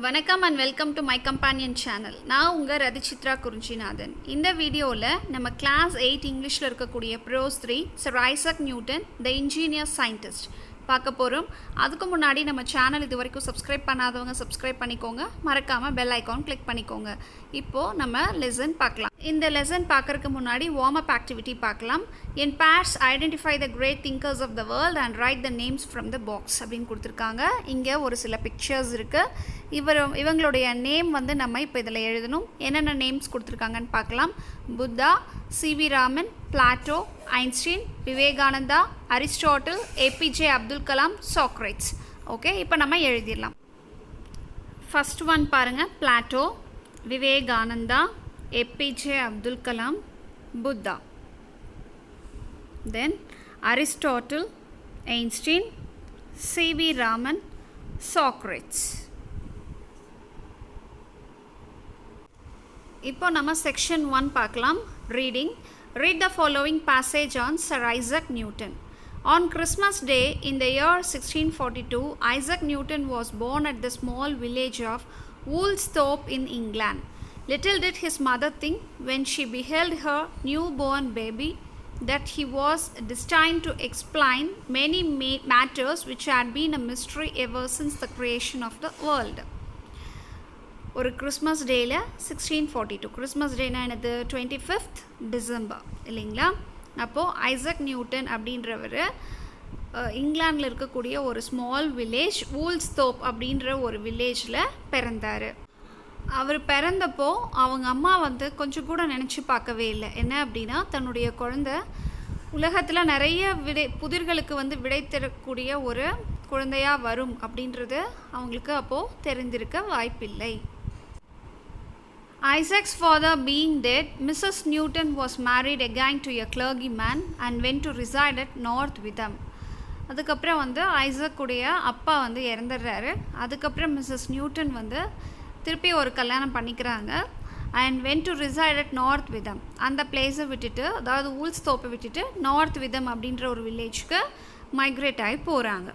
வணக்கம் and welcome to my companion channel. நான் உங்கள் Rathichitra Kurinjinathan. இந்த வீடியோவில் நம்ம கிளாஸ் 8 இங்கிலீஷில் இருக்கக்கூடிய Prose 3 Sir Isaac Newton, the Ingenious Scientist பார்க்க போகிறோம். அதுக்கு முன்னாடி நம்ம சேனல் இது வரைக்கும் சப்ஸ்கிரைப் பண்ணாதவங்க சப்ஸ்கிரைப் பண்ணிக்கோங்க, மறக்காமல் பெல் ஐக்கான் கிளிக் பண்ணிக்கோங்க. இப்போது நம்ம லெசன் பார்க்கலாம். இந்த லெசன் பார்க்குறதுக்கு முன்னாடி வார்ம் அப் ஆக்டிவிட்டி பார்க்கலாம். In pairs identify the great thinkers of the world and write the names from the box அப்படின்னு கொடுத்துருக்காங்க. இங்கே ஒரு சில பிக்சர்ஸ் இருக்குது. இவங்களுடைய நேம் வந்து நம்ம இப்போ இதில் எழுதணும். என்னென்ன நேம்ஸ் கொடுத்துருக்காங்கன்னு பார்க்கலாம். Buddha, CV Raman, Plato, Einstein, Vivekananda, Aristotle, APJ Abdul Kalam, Socrates. Okay, இப்போ நம்ம எழுதிடலாம். ஃபஸ்ட் ஒன் பாருங்கள். Plato, Vivekananda, APJ Abdul Kalam, Buddha. Then Aristotle, Einstein, C.V. Raman, Socrates. இப்போ நம்ம செக்ஷன் 1 பார்க்கலாம். Reading. Read the following passage on Sir Isaac Newton. On Christmas Day in the year 1642, Isaac Newton was born at the small village of Woolsthorpe in England. Little did his mother think when she beheld her newborn baby that he was destined to explain many matters which had been a mystery ever since the creation of the world. ஒரு Christmas டேயில் 1642, Christmas டேனா என்னது 25th December இல்லைங்களா? அப்போது Isaac Newton அப்படின்றவர் இங்கிலாண்டில் இருக்கக்கூடிய ஒரு small village வூல்ஸ்தோப் அப்படின்ற ஒரு வில்லேஜில் பிறந்தார். அவர் பிறந்தப்போ அவங்க அம்மா வந்து கொஞ்சம் கூட நினச்சி பார்க்கவே இல்லை. என்ன அப்படின்னா, தன்னுடைய குழந்தை உலகத்தில் நிறைய புதிர்களுக்கு வந்து விடை தரக்கூடிய ஒரு குழந்தையாக வரும் அப்படின்றது அவங்களுக்கு அப்போது தெரிந்திருக்க வாய்ப்பில்லை. Isaac's father being dead, Mrs. Newton was married again to a clergyman and went to reside at North Witham. அதுக்கப்புறம் வந்து ஐசக்குடைய அப்பா வந்து இறந்துடுறாரு. அதுக்கப்புறம் மிஸ்ஸஸ் நியூட்டன் வந்து திருப்பி ஒரு கல்யாணம் பண்ணிக்கிறாங்க. And went to reside at North Witham. அந்த பிளேஸை விட்டுட்டு, அதாவது வூல்ஸ்தோப்பை விட்டுட்டு நார்த் விதம் அப்படின்ற ஒரு வில்லேஜ்க்கு மைக்ரேட் ஆகி போகிறாங்க.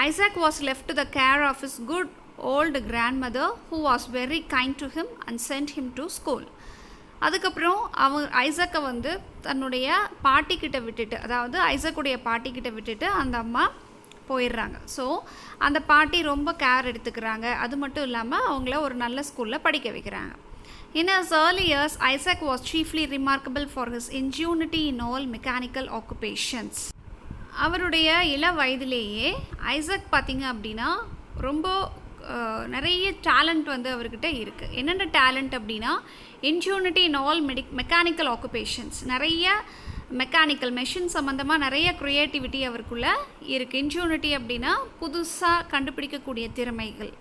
Isaac was left to the care of his good old grandmother who was very kind to him and sent him to school. அதுக்கப்புறம் ஐசக்கை வந்து தன்னுடைய பாட்டிக்கிட்ட விட்டுட்டு, அதாவது ஐசக்குடைய பாட்டிக்கிட்ட விட்டுட்டு அந்த அம்மா போயிடுறாங்க. ஸோ அந்த பாட்டி ரொம்ப கேர் எடுத்துக்கிறாங்க. அது மட்டும் இல்லாமல் அவங்கள ஒரு நல்ல ஸ்கூலில் படிக்க வைக்கிறாங்க. In his early years, Isaac was chiefly remarkable for his ingenuity in all mechanical occupations. அவருடைய இள வயதிலேயே ஐசக் பார்த்திங்க அப்படின்னா ரொம்ப நிறைய டேலண்ட் வந்து அவர்கிட்ட இருக்குது. என்னென்ன டேலண்ட் அப்படின்னா, இன்ஜினிட்டி இன் ஆல் மெக்கானிக்கல் ஆக்குபேஷன்ஸ், நிறைய மெக்கானிக்கல் மெஷின் சம்மந்தமாக நிறைய க்ரியேட்டிவிட்டி அவருக்குள்ளே இருக்குது. இன்ஜினிட்டி அப்படின்னா புதுசாக கண்டுபிடிக்கக்கூடிய திறமைகள்.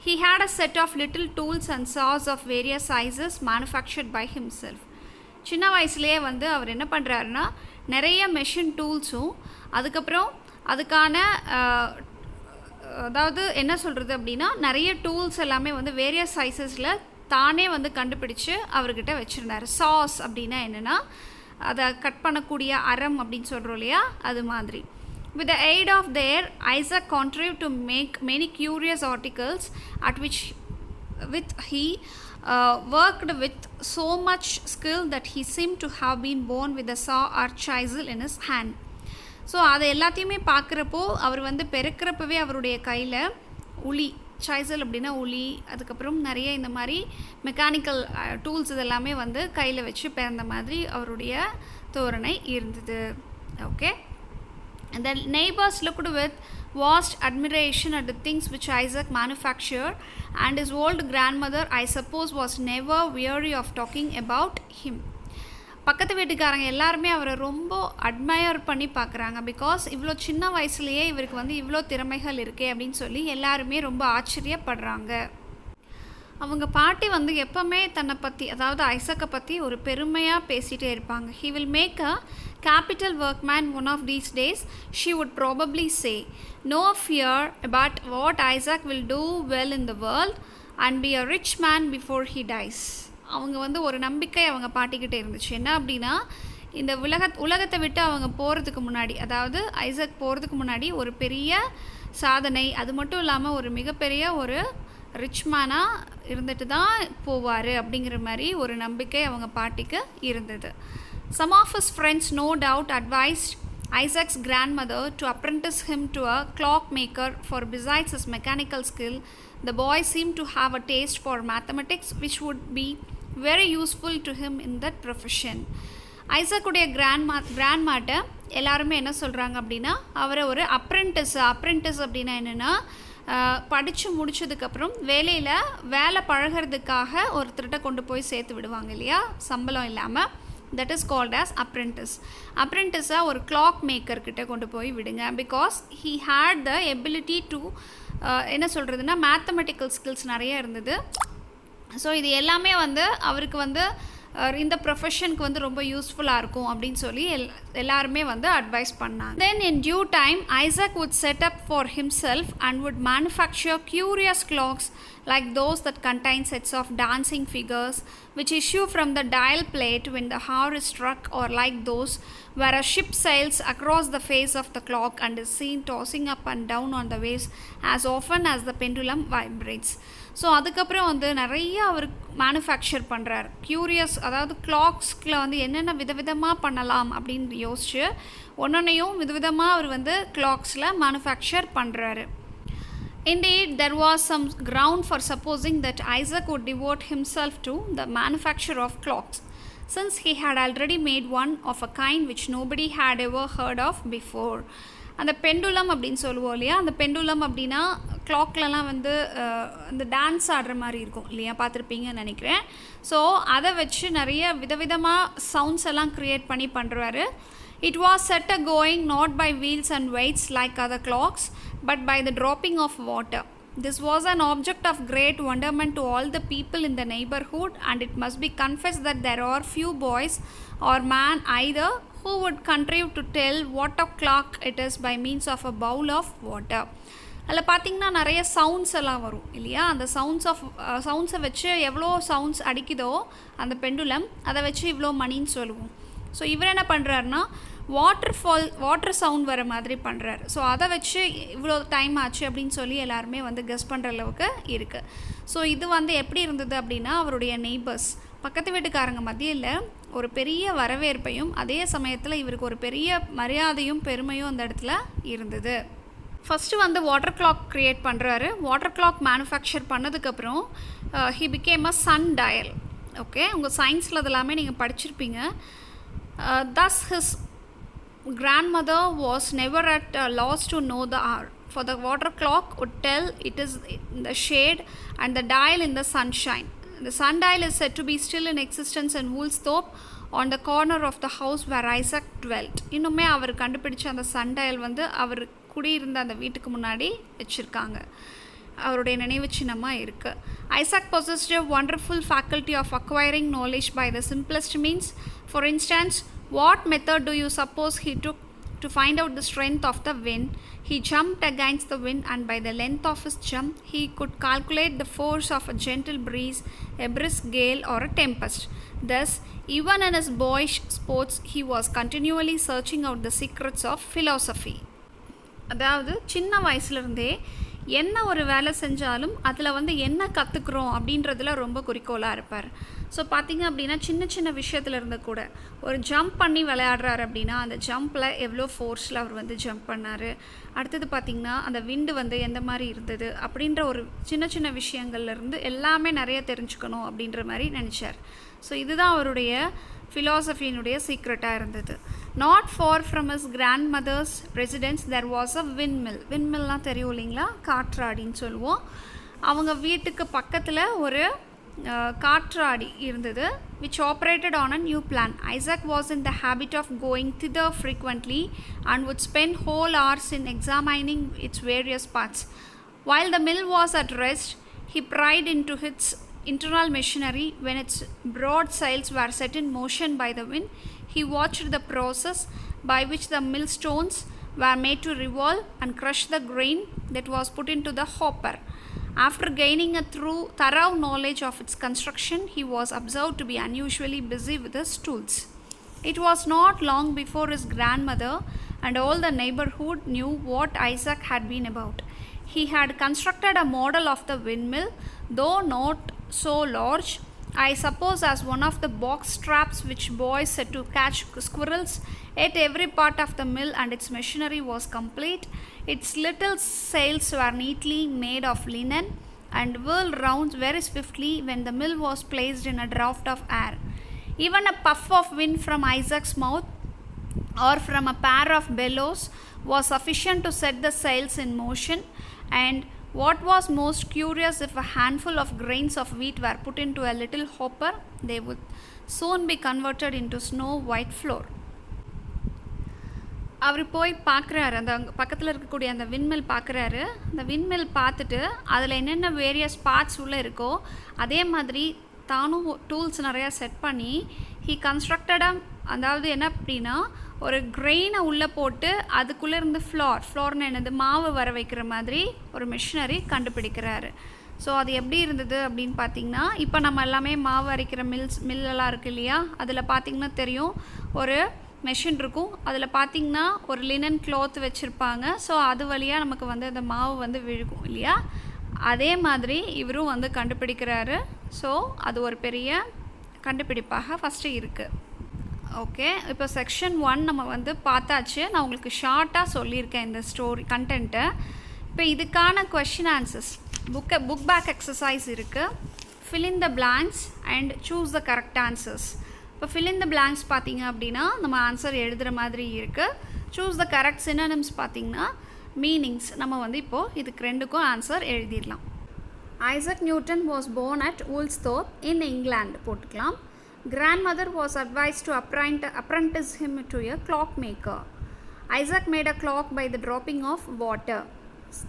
He had a set of little tools and saws of various sizes manufactured by himself. சின்ன வயசுலேயே வந்து அவர் என்ன பண்ணுறாருன்னா, நிறைய மெஷின் டூல்ஸும் அதுக்கப்புறம் அதுக்கான அதாவது என்ன சொல்கிறது அப்படின்னா, நிறைய டூல்ஸ் எல்லாமே வந்து வேரியஸ் சைஸஸில் தானே வந்து கண்டுபிடிச்சு அவர்கிட்ட வச்சுருந்தார். சாஸ் அப்படின்னா என்னென்னா, அதை கட் பண்ணக்கூடிய அரம் அப்படின்னு சொல்கிறோம் இல்லையா, அது மாதிரி. With the aid of their, Isaac contrived to make many curious articles at which he worked with so much skill that he seemed to have been born with a saw or chisel in his hand. So அதை எல்லாத்தையுமே பார்க்குறப்போ அவர் வந்து பெருக்கிறப்பவே அவருடைய கையில் உளி, சைசல் அப்படின்னா உளி, அதுக்கப்புறம் நிறைய இந்த மாதிரி மெக்கானிக்கல் டூல்ஸ் இதெல்லாமே வந்து கையில் வச்சு பிறந்த மாதிரி அவருடைய தோரணை இருந்தது. Okay. And the neighbors looked with vast admiration at the things which Isaac manufactured, and his old grandmother, I suppose, was never weary of talking about him. பக்கத்து வீட்டுக்காரங்க எல்லாருமே அவரை ரொம்ப அட்மையர் பண்ணி பார்க்குறாங்க. பிகாஸ் இவ்வளோ சின்ன வயசுலேயே இவருக்கு வந்து இவ்வளோ திறமைகள் இருக்கே அப்படின்னு சொல்லி எல்லாருமே ரொம்ப ஆச்சரியப்படுறாங்க. அவங்க பாட்டி வந்து எப்போவுமே தன்னை பற்றி, அதாவது ஐசக்கை பற்றி ஒரு பெருமையாக பேசிகிட்டே இருப்பாங்க. He will make a capital workman one of these days, she would probably say. No fear about what Isaac will do well in the world and be a rich man before he dies. அவங்க வந்து ஒரு நம்பிக்கை அவங்க பாட்டிக்கிட்டே இருந்துச்சு. என்ன அப்படின்னா, இந்த உலகத்தை விட்டு அவங்க போகிறதுக்கு முன்னாடி, அதாவது ஐசக் போகிறதுக்கு முன்னாடி ஒரு பெரிய சாதனை, அது மட்டும் இல்லாமல் ஒரு மிகப்பெரிய ஒரு ரிச் மேனாக இருந்துட்டு தான் போவார் அப்படிங்கிற மாதிரி ஒரு நம்பிக்கை அவங்க பாட்டிக்கு இருந்தது. Some of his friends no doubt advised Isaac's grandmother to apprentice him to a clockmaker, for besides his mechanical skill, the boy seemed to have a taste for mathematics which would be very useful to him in that profession. ஐசாக்குடைய கிராண்ட்மாட்ட எல்லாருமே என்ன சொல்கிறாங்க அப்படின்னா அவரை ஒரு apprentice அப்படின்னா என்னென்னா படித்து முடித்ததுக்கப்புறம் வேலை பழகிறதுக்காக ஒருத்தர்கிட்ட கொண்டு போய் சேர்த்து விடுவாங்க இல்லையா, சம்பளம் இல்லாமல். தட் இஸ் கால்ட் ஆஸ் அப்ரெண்டிஸாக ஒரு கிளாக் மேக்கர்கிட்ட கொண்டு போய் விடுங்க. Because he had the ability to என்ன சொல்கிறதுனா மேத்தமெட்டிக்கல் ஸ்கில்ஸ் நிறைய இருந்தது. ஸோ இது எல்லாமே வந்து அவருக்கு வந்து இந்த ப்ரொஃபஷனுக்கு வந்து ரொம்ப யூஸ்ஃபுல்லாக இருக்கும் அப்படின்னு சொல்லி எல்லாருமே வந்து அட்வைஸ் பண்ணாங்க. Then in due time Isaac would set up for himself and would manufacture curious clocks like those that contain sets of dancing figures which issue from the dial plate when the hour is struck, or like those where a ship sails across the face of the clock and is seen tossing up and down on the waves as often as the pendulum vibrates. So அதுக்கப்புறம் வந்து நிறைய அவர் manufacture பண்ணுறார். Curious, அதாவது கிளாக்ஸில் வந்து என்னென்ன விதவிதமாக பண்ணலாம் அப்படின்னு யோசிச்சு ஒன்னொன்னையும் விதவிதமாக அவர் வந்து கிளாக்ஸில் மேனுஃபேக்சர் பண்ணுறாரு. Indeed, there was some ground for supposing that Isaac would devote himself to the manufacture of clocks, since he had already made one of a kind which nobody had ever heard of before. அந்த pendulum அப்படின்னு சொல்லுவோம் இல்லையா, அந்த pendulum அப்படின்னா கிளாக்லலாம் வந்து அந்த dance ஆடுற மாதிரி இருக்கும் இல்லையா, பார்த்துருப்பீங்கன்னு நினைக்கிறேன். ஸோ அதை வச்சு நிறைய விதவிதமாக சவுண்ட்ஸ் எல்லாம் க்ரியேட் பண்ணி பண்ணுறாரு. It was set a going not by wheels and weights like other clocks, but by the dropping of water. This was an object of great wonderment to all the people in the neighborhood, and it must be confessed that there are few boys or man either who would contrive to tell what a clock it is by means of a bowl of water. அதில் பார்த்திங்கன்னா நிறைய sounds எல்லாம் வரும் இல்லையா, அந்த சவுண்ட்ஸை வச்சு எவ்வளோ sounds அடிக்குதோ அந்த பெண்டுலம், அதை வச்சு இவ்வளோ மணின்னு சொல்லுவோம். ஸோ இவர் என்ன பண்ணுறாருனா வாட்டர் சவுண்ட் வர மாதிரி பண்ணுறாரு. ஸோ அதை வச்சு இவ்வளோ டைம் ஆச்சு அப்படின்னு சொல்லி எல்லாருமே வந்து கெஸ் பண்ணுற அளவுக்கு இருக்குது. ஸோ இது வந்து எப்படி இருந்தது அப்படின்னா அவருடைய நெய்பர்ஸ், பக்கத்து வீட்டுக்காரங்க மத்தியில் ஒரு பெரிய வரவேற்பையும் அதே சமயத்தில் இவருக்கு ஒரு பெரிய மரியாதையும் பெருமையும் அந்த இடத்துல இருந்தது. ஃபஸ்ட்டு வந்து வாட்டர் கிளாக் க்ரியேட் பண்ணுறாரு. வாட்டர் கிளாக் மேனுஃபேக்சர் பண்ணதுக்கப்புறம் he became a Sun dial. Okay, உங்கள் சயின்ஸில் அதெல்லாமே நீங்கள் படிச்சிருப்பீங்க. Thus his grandmother was never at a loss to know the hour, for the water clock would tell it is in the shade and the dial in the sunshine. The sundial is said to be still in existence in Woolsthorpe on the corner of the house where Isaac dwelt. இன்னுமே அவர் கண்டுபிடிச்ச அந்த சன்டயல் வந்து அவர் குடியிருந்த அந்த வீட்டுக்கு முன்னாடி வச்சுருக்காங்க, அவருடைய நினைவு சின்னமாக இருக்குது. Isaac possessed a wonderful faculty of acquiring knowledge by the simplest means. For instance, what method do you suppose he took to find out the strength of the wind? He jumped against the wind, and by the length of his jump he could calculate the force of a gentle breeze, a brisk gale, or a tempest. Thus, even in his boyish sports, he was continually searching out the secrets of philosophy. அதாவது சின்ன வயசுலேருந்தே என்ன ஒரு வேலை செஞ்சாலும் அதில் வந்து என்ன கற்றுக்குறோம் அப்படின்றதுல ரொம்ப குறிக்கோளாக இருப்பார். ஸோ பார்த்திங்க அப்படின்னா சின்ன சின்ன விஷயத்தில் இருந்து கூட ஒரு ஜம்ப் பண்ணி விளையாடுறாரு அப்படின்னா அந்த ஜம்பில் எவ்வளோ ஃபோர்ஸில் அவர் வந்து ஜம்ப் பண்ணார், அடுத்தது பார்த்திங்கன்னா அந்த விண்டு வந்து எந்த மாதிரி இருந்தது அப்படின்ற ஒரு சின்ன சின்ன விஷயங்கள்லேருந்து எல்லாமே நிறைய தெரிஞ்சுக்கணும் அப்படின்ற மாதிரி நினச்சார். ஸோ இதுதான் அவருடைய ஃபிலாசபியினுடைய சீக்ரெட்டாக இருந்தது. Not far from his grandmother's residence there was a விண்மில்லாம் தெரியும் இல்லைங்களா, காற்றாடின்னு சொல்லுவோம். அவங்க வீட்டுக்கு பக்கத்தில் ஒரு காற்றாடி இருந்தது, which operated on a new plan. Isaac was in the habit of going thither frequently and would spend whole hours in examining its various parts. While the mill was at rest, he pried into its internal machinery. When its broad sails were set in motion by the wind, he watched the process by which the millstones were made to revolve and crush the grain that was put into the hopper. After gaining a thorough knowledge of its construction, he was observed to be unusually busy with his tools. It was not long before his grandmother and all the neighborhood knew what Isaac had been about. He had constructed a model of the windmill, though not so large, I suppose, as one of the box traps which boys set to catch squirrels. Yet every part of the mill and its machinery was complete. Its little sails were neatly made of linen and whirled round very swiftly when the mill was placed in a draught of air. Even a puff of wind from Isaac's mouth or from a pair of bellows was sufficient to set the sails in motion, and what was most curious, if a handful of grains of wheat were put into a little hopper, they would soon be converted into snow white flour. அவர் போய் பார்க்குறாரு, அந்த பக்கத்தில் இருக்கக்கூடிய அந்த விண்மில் பார்க்குறாரு. அந்த விண்மில் பார்த்துட்டு அதில் என்னென்ன வேரியஸ் பார்ட்ஸ் உள்ளே இருக்கோ அதே மாதிரி தானும் டூல்ஸ் நிறையா செட் பண்ணி ஹீ கன்ஸ்ட்ரக்டடாக, அதாவது என்ன அப்படின்னா ஒரு கிரெயினை உள்ளே போட்டு அதுக்குள்ளே இருந்து ஃப்ளோர்னு என்னது மாவு வர வைக்கிற மாதிரி ஒரு மிஷினரி கண்டுபிடிக்கிறாரு. ஸோ அது எப்படி இருந்தது அப்படின்னு பார்த்திங்கன்னா, இப்போ நம்ம எல்லாமே மாவு அரைக்கிற மில்லெல்லாம் இருக்குது இல்லையா, அதில் பார்த்திங்கன்னா தெரியும் ஒரு மெஷின் இருக்கும். அதில் பார்த்திங்கன்னா ஒரு லினன் க்ளாத் வச்சுருப்பாங்க. ஸோ அது வழியாக நமக்கு வந்து அந்த மாவு வந்து விழுகும் இல்லையா, அதே மாதிரி இவரும் வந்து கண்டுபிடிக்கிறாரு. ஸோ அது ஒரு பெரிய கண்டுபிடிப்பாக ஃபஸ்ட்டு இருக்குது. ஓகே, இப்போ செக்ஷன் 1 நம்ம வந்து பார்த்தாச்சு. நான் உங்களுக்கு ஷார்ட்டாக சொல்லியிருக்கேன் இந்த ஸ்டோரி கண்டென்ட்டை. இப்போ இதுக்கான question answers book back exercise இருக்குது. Fill in the blanks and choose the correct answers. இப்போ ஃபில் இன் த பிளாங்க்ஸ் பார்த்திங்க அப்படின்னா நம்ம ஆன்சர் எழுதுகிற மாதிரி இருக்குது. சூஸ் த கரெக்ட் சினோனிம்ஸ் பார்த்திங்கன்னா மீனிங்ஸ். நம்ம வந்து இப்போது இதுக்கு ரெண்டுக்கும் ஆன்சர் எழுதிடலாம். Isaac Newton was born at Woolsthorpe in England போட்டுக்கலாம். Grandmother was advised to apprentice him to a clockmaker. Isaac made a clock by the dropping of water.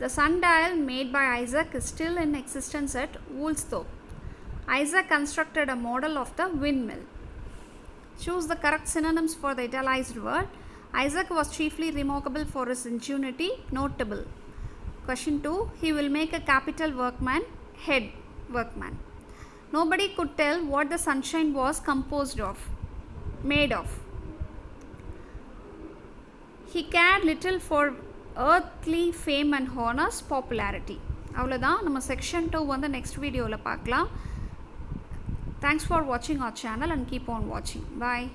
The sundial made by Isaac is still in existence at Woolsthorpe. Isaac constructed a model of the windmill. Choose the correct synonyms for the italicized word. Isaac was chiefly remarkable for his ingenuity. Notable. Question 2. He will make a capital workman. Head workman. Nobody could tell what the sunshine was made of. He cared little for earthly fame and honors, popularity. அவ்வளோதான். நம்ம section 2 வந்து next வீடியோவில் பார்க்கலாம். Thanks for watching our channel and keep on watching. Bye.